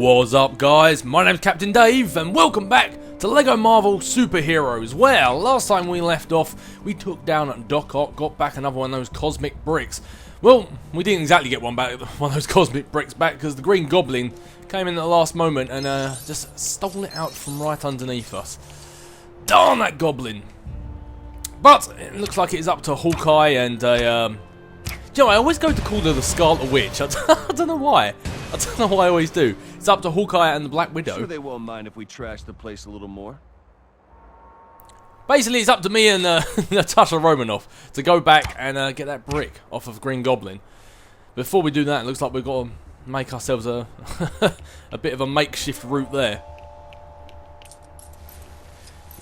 What's up, guys? My name's Captain Dave and welcome back to LEGO Marvel Superheroes. Well, last time we left off, we took down Doc Ock, got back another one of those cosmic bricks. Well, we didn't exactly get one of those cosmic bricks back because the Green Goblin came in at the last moment and just stole it out from right underneath us. Darn that Goblin! But it looks like it's up to Hawkeye and you know, I always go to call her the Scarlet Witch. I don't know why. I don't know why I always do. It's up to Hawkeye and the Black Widow. Sure they won't mind if we trash the place a little more. Basically, it's up to me and Natasha Romanoff to go back and get that brick off of Green Goblin. Before we do that, it looks like we've got to make ourselves a a bit of a makeshift route there.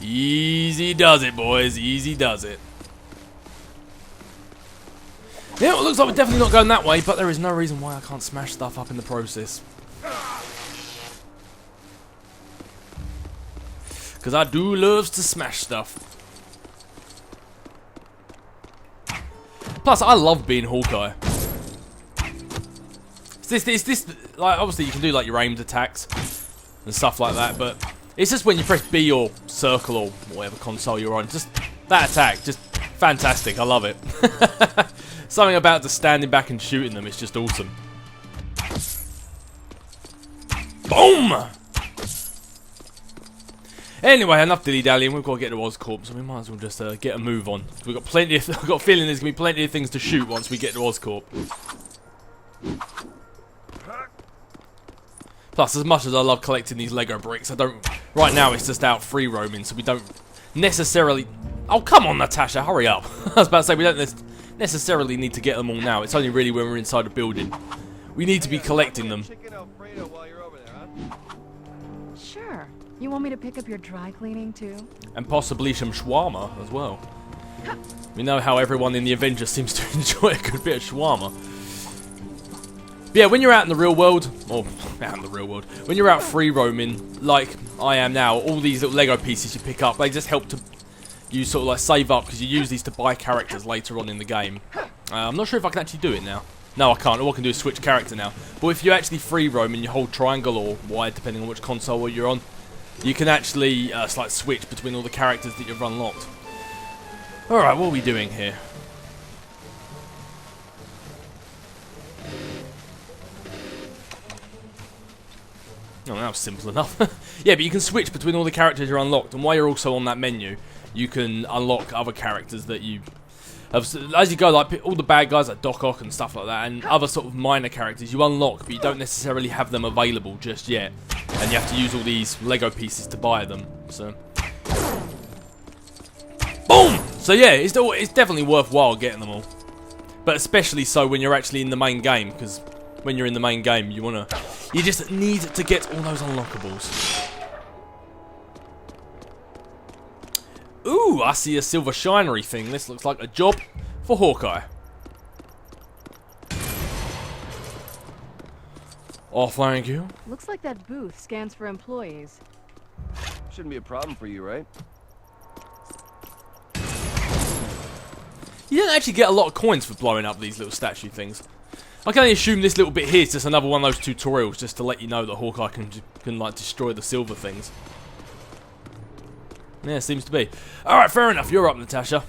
Easy does it, boys. Easy does it. Yeah, it looks like we're definitely not going that way, but there is no reason why I can't smash stuff up in the process. Because I do love to smash stuff. Plus, I love being Hawkeye. It's this, like, obviously you can do like your aimed attacks and stuff like that, but it's just when you press B or circle or whatever console you're on, just that attack, just fantastic. I love it. Something about just standing back and shooting them is just awesome. Boom! Anyway, enough dilly-dallying. We've got to get to Oscorp, so we might as well just get a move on. We've got plenty of, I've got a feeling there's going to be plenty of things to shoot once we get to Oscorp. Plus, as much as I love collecting these Lego bricks, I don't... Right now, it's just out free roaming, so we don't necessarily... Oh, come on, Natasha, hurry up. I was about to say, we don't necessarily need to get them all now. It's only really when we're inside a building. We need to be collecting them. Sure. You want me to pick up your dry cleaning too? And possibly some shawarma as well. We know how everyone in the Avengers seems to enjoy a good bit of shawarma. But yeah, when you're out in the real world, or out in the real world, when you're out free roaming, like I am now, all these little Lego pieces you pick up, they just help to you sort of like save up because you use these to buy characters later on in the game. I'm not sure if I can actually do it now. No, I can't. All I can do is switch character now. But if you actually free roam and you hold triangle or Y, depending on which console you're on, you can actually like switch between all the characters that you've unlocked. Alright, what are we doing here? Oh, that was simple enough. Yeah, but you can switch between all the characters you're unlocked, and while you're also on that menu, you can unlock other characters that you have, as you go, like all the bad guys like Doc Ock and stuff like that, and other sort of minor characters you unlock, but you don't necessarily have them available just yet, and you have to use all these Lego pieces to buy them. So, boom! So yeah, it's definitely worthwhile getting them all, but especially so when you're actually in the main game, because when you're in the main game, you just need to get all those unlockables. Ooh, I see a silver shinery thing. This looks like a job for Hawkeye. Oh, thank you. Looks like that booth scans for employees. Shouldn't be a problem for you, right? You don't actually get a lot of coins for blowing up these little statue things. I can only assume this little bit here is just another one of those tutorials just to let you know that Hawkeye can like destroy the silver things. Yeah, seems to be. Alright, fair enough. You're up, Natasha.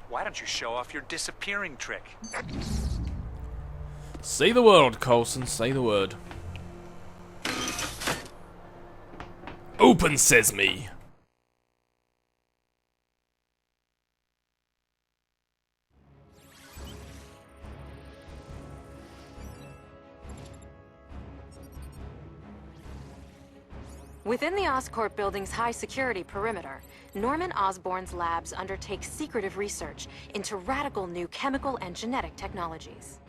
Why don't you show off your disappearing trick? Say the word, Coulson. Say the word. Open sesame. Within the Oscorp building's high-security perimeter, Norman Osborn's labs undertake secretive research into radical new chemical and genetic technologies.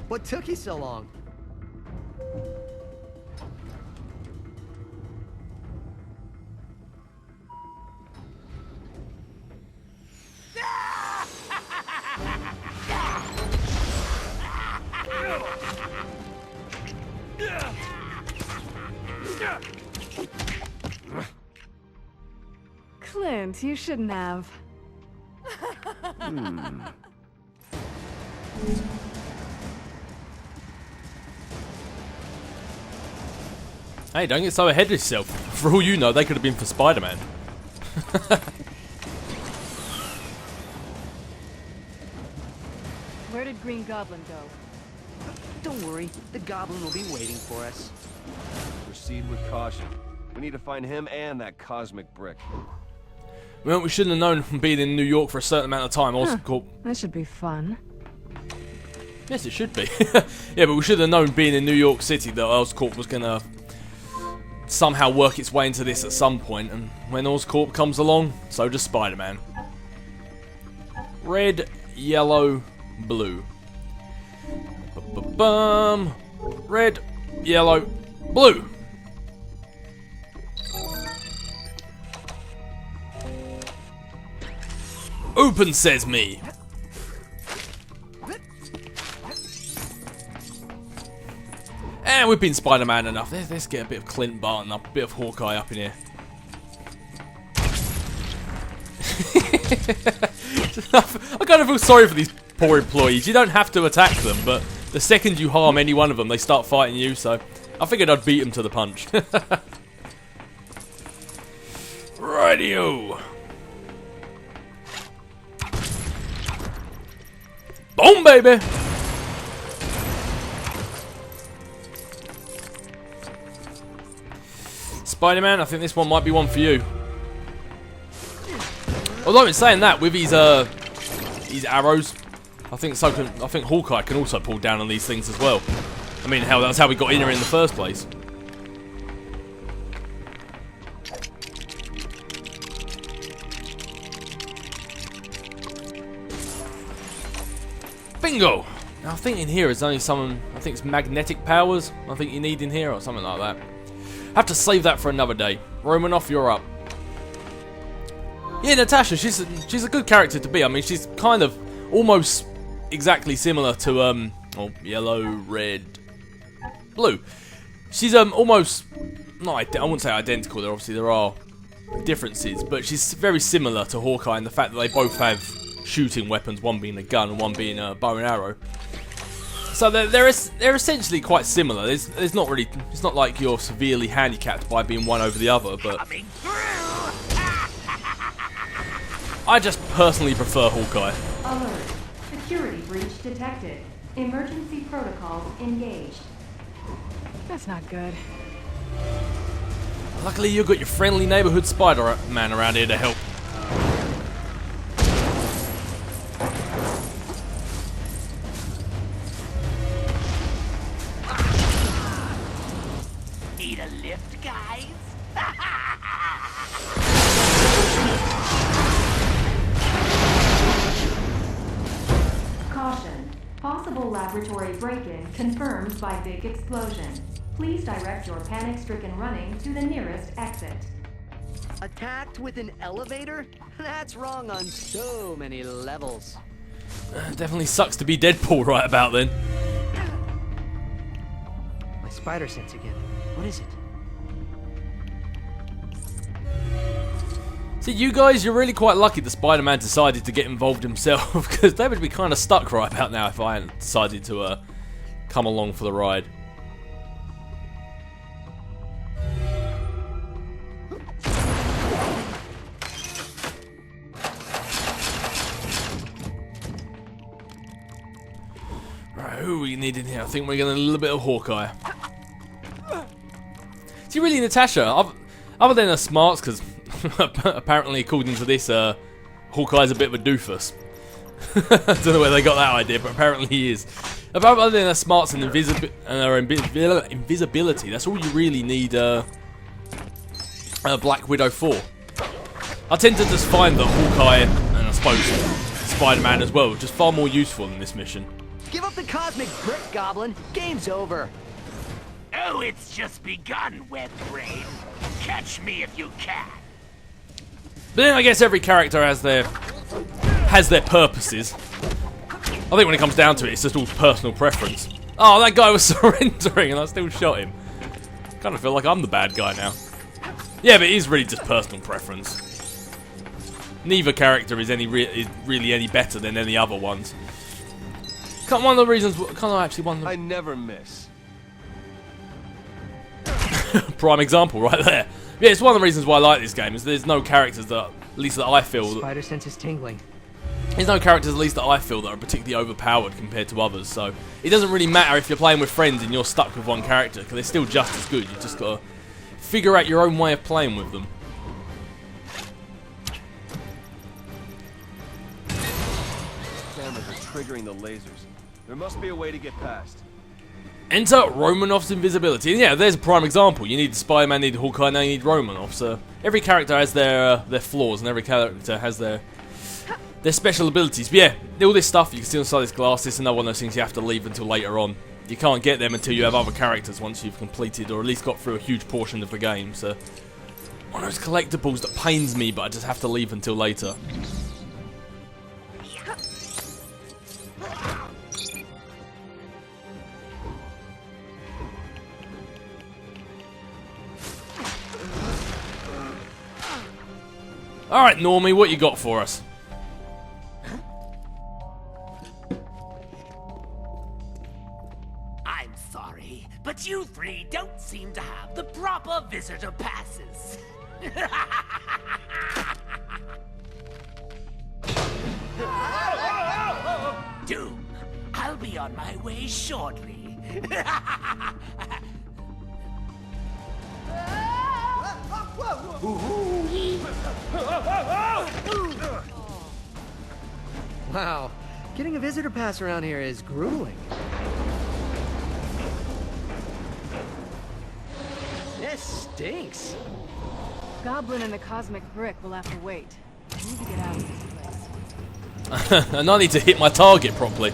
What took you so long? didn't. You shouldn't have. Hey, don't get so ahead of yourself. For all you know, they could have been for Spider-Man. Where did Green Goblin go? Don't worry, the goblin will be waiting for us. Proceed with caution. We need to find him and that cosmic brick. Well, we shouldn't have known from being in New York for a certain amount of time. Oscorp. That should be fun. Yes, it should be. Yeah, but we should have known being in New York City that Oscorp was going to somehow work its way into this at some point. And when Oscorp comes along, so does Spider-Man. Red, yellow, blue. Bum. Red, yellow, blue. Open sesame. And we've been Spider-Man enough. Let's get a bit of Clint Barton up, a bit of Hawkeye up in here. I kind of feel sorry for these poor employees. You don't have to attack them, but the second you harm any one of them, they start fighting you, so I figured I'd beat them to the punch. Rightio. Boom, baby! Spider-Man, I think this one might be one for you. Although in saying that, with his arrows, I think Hawkeye can also pull down on these things as well. I mean, hell, that's how we got in here in the first place. Bingo! Now I think in here is only some, I think it's magnetic powers, I think you need in here or something like that. Have to save that for another day. Romanoff, you're up. Yeah, Natasha, she's a good character to be. I mean, she's kind of almost exactly similar to yellow, red, blue. She's almost not. I wouldn't say identical. There are differences, but she's very similar to Hawkeye in the fact that they both have shooting weapons, one being a gun and one being a bow and arrow. So they're essentially quite similar. There's not really. It's not like you're severely handicapped by being one over the other, but I just personally prefer Hawkeye. Alert. Security breach detected. Emergency protocols engaged. That's not good. Luckily, you've got your friendly neighborhood Spider-Man around here to help. Need a lift, guys? Caution. Possible laboratory break-in confirmed by big explosion. Please direct your panic-stricken running to the nearest exit. Attacked with an elevator? That's wrong on so many levels. Definitely sucks to be Deadpool right about then. My spider sense again. What is it? See, you guys, you're really quite lucky that Spider-Man decided to get involved himself, because they would be kind of stuck right about now if I hadn't decided to come along for the ride. Right, who are we needing here? I think we're getting a little bit of Hawkeye. See, really, Natasha, other than her smarts, because apparently, according to this, Hawkeye's a bit of a doofus. I don't know where they got that idea, but apparently he is. Other than her smarts and her invisibility, that's all you really need Black Widow for. I tend to just find that Hawkeye, and I suppose Spider-Man as well, just far more useful in this mission. Give up the cosmic brick, Goblin. Game's over. Oh, it's just begun, web brain. Catch me if you can. But then I guess every character has their purposes. I think when it comes down to it, it's just all personal preference. Oh, that guy was surrendering and I still shot him. Kind of feel like I'm the bad guy now. Yeah, but it is really just personal preference. neither character is is really any better than any other ones. One of the reasons, I never miss. prime example right there. Yeah, it's one of the reasons why I like this game, is there's no characters that, at least that I feel, Spider sense is tingling. there's no characters, at least that I feel, that are particularly overpowered compared to others, so it doesn't really matter if you're playing with friends and you're stuck with one character, because they're still just as good. You've just got to figure out your own way of playing with them. Cameras are triggering the lasers. There must be a way to get past. Enter Romanoff's invisibility. And yeah, there's a prime example. You need Spider-Man, you need Hawkeye, now you need Romanoff. So every character has their flaws, and every character has their special abilities. But yeah, all this stuff you can see inside this glass. This is another one of those things you have to leave until later on. You can't get them until you have other characters once you've completed, or at least got through a huge portion of the game. So one of those collectibles that pains me, but I just have to leave until later. Alright, Normie, what you got for us? I'm sorry, but you three don't seem to have the proper visitor passes. Doom, I'll be on my way shortly. Wow, getting a visitor pass around here is grueling. This stinks. Goblin and the cosmic brick will have to wait. I need to get out of this place. And I need to hit my target properly.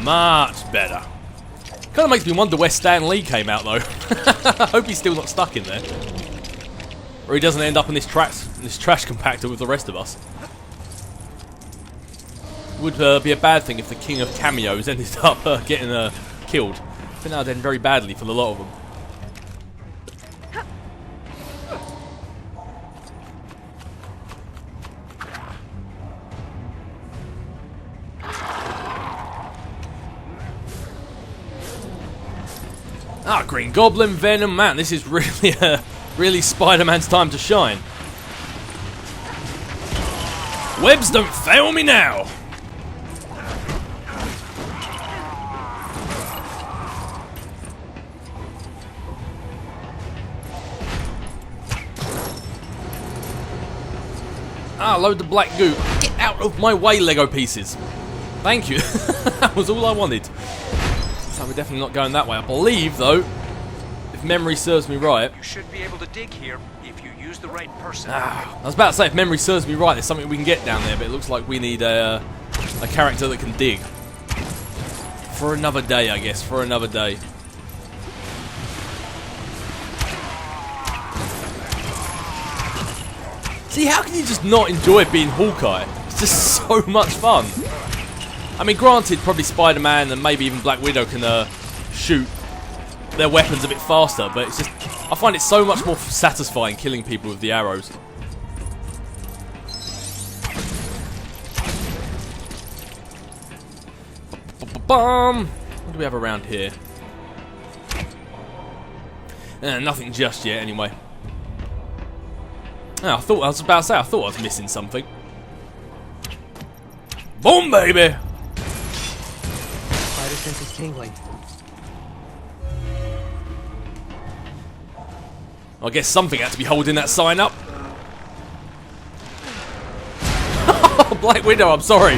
Much better. Kind of makes me wonder where Stan Lee came out, though. I hope he's still not stuck in there, or he doesn't end up in this trash compactor with the rest of us. Would be a bad thing if the king of cameos ended up getting killed. I think that would end very badly for a lot of them. Ah, Green Goblin, Venom, man, this is really Spider-Man's time to shine. Webs don't fail me now! Ah, load the black goo. Get out of my way, Lego pieces. Thank you. That was all I wanted. So we're definitely not going that way. I believe, though, if memory serves me right... You should be able to dig here if you use the right person. I was about to say, if memory serves me right, there's something we can get down there, but it looks like we need a character that can dig. For another day, I guess. For another day. See, how can you just not enjoy being Hawkeye? It's just so much fun. I mean, granted, probably Spider-Man and maybe even Black Widow can shoot their weapons a bit faster, but it's just... I find it so much more satisfying killing people with the arrows. What do we have around here? Nothing just yet, anyway. Oh, I was about to say, I thought I was missing something. Boom, baby! Spider sense is tingling. I guess something had to be holding that sign up. Black Widow, I'm sorry.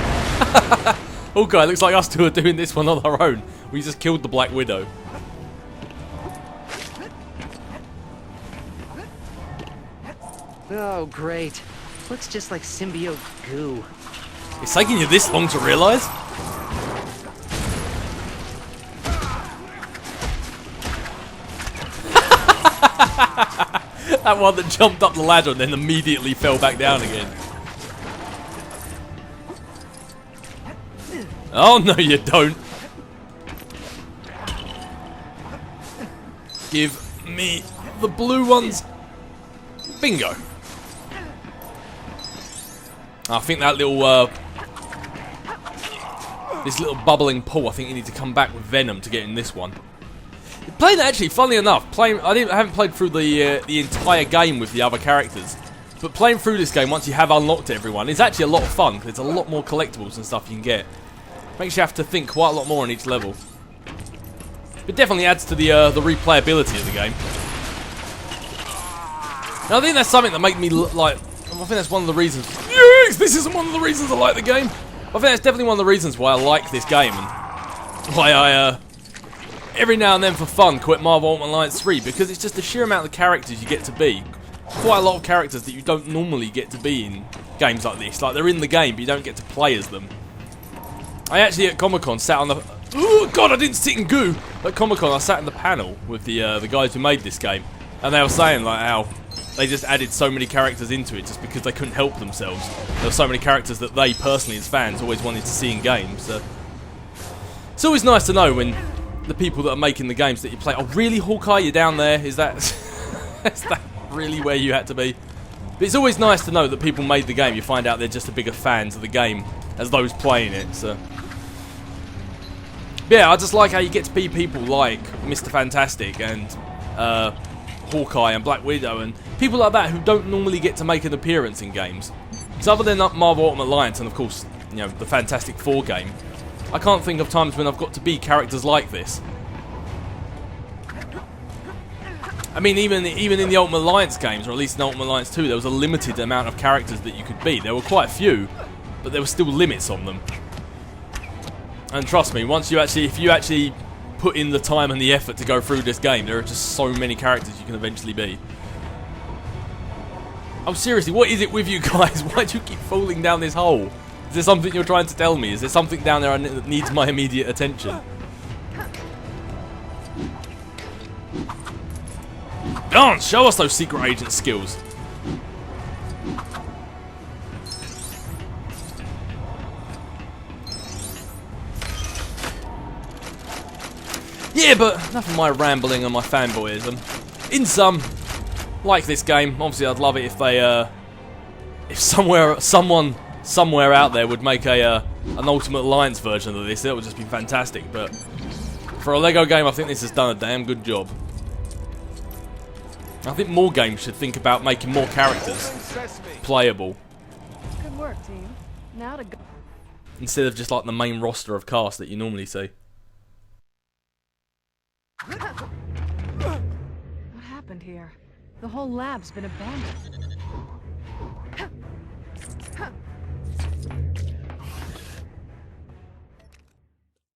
Okay, looks like us two are doing this one on our own. We just killed the Black Widow. Oh, great. Looks just like symbiote goo. It's taking you this long to realise? That one that jumped up the ladder and then immediately fell back down again. Oh, no, you don't. Give me the blue ones. Bingo. I think that little, this little bubbling pool, I think you need to come back with Venom to get in this one. Playing actually, funnily enough, I haven't played through the entire game with the other characters, but playing through this game once you have unlocked everyone is actually a lot of fun. There's a lot more collectibles and stuff you can get. Makes you have to think quite a lot more on each level. It definitely adds to the replayability of the game. Now, I think that's something that made me like. I think that's one of the reasons. Yes, this isn't one of the reasons I like the game. I think that's definitely one of the reasons why I like this game and why I every now and then for fun quit Marvel Ultimate Alliance 3, because it's just the sheer amount of characters you get to be. Quite a lot of characters that you don't normally get to be in games like this. Like, they're in the game, but you don't get to play as them. I actually at Comic-Con sat on the. Oh God, I didn't sit in goo. At Comic-Con, I sat in the panel with the guys who made this game, and they were saying like how they just added so many characters into it just because they couldn't help themselves. There were so many characters that they personally, as fans, always wanted to see in games. So it's always nice to know when the people that are making the games that you play. Oh, really, Hawkeye? You're down there? Is that is that really where you had to be? But it's always nice to know that people made the game. You find out they're just as bigger fans of the game as those playing it. So yeah, I just like how you get to be people like Mr. Fantastic and Hawkeye and Black Widow and people like that who don't normally get to make an appearance in games. So other than Marvel Ultimate Alliance and of course, you know, the Fantastic Four game, I can't think of times when I've got to be characters like this. I mean, even in the Ultimate Alliance games, or at least in Ultimate Alliance 2, there was a limited amount of characters that you could be. There were quite a few, but there were still limits on them. And trust me, if you actually put in the time and the effort to go through this game, there are just so many characters you can eventually be. Oh, seriously, what is it with you guys? Why do you keep falling down this hole? Is there something you're trying to tell me? Is there something down there that needs my immediate attention? Dance! Show us those secret agent skills. Yeah, but enough of my rambling and my fanboyism. In sum, like this game. Obviously, I'd love it if they, if someone somewhere out there would make an Ultimate Alliance version of this. That would just be fantastic. But for a Lego game, I think this has done a damn good job. I think more games should think about making more characters playable. Good work, team. Now to go. Instead of just like the main roster of cast that you normally see. What happened here? The whole lab's been abandoned.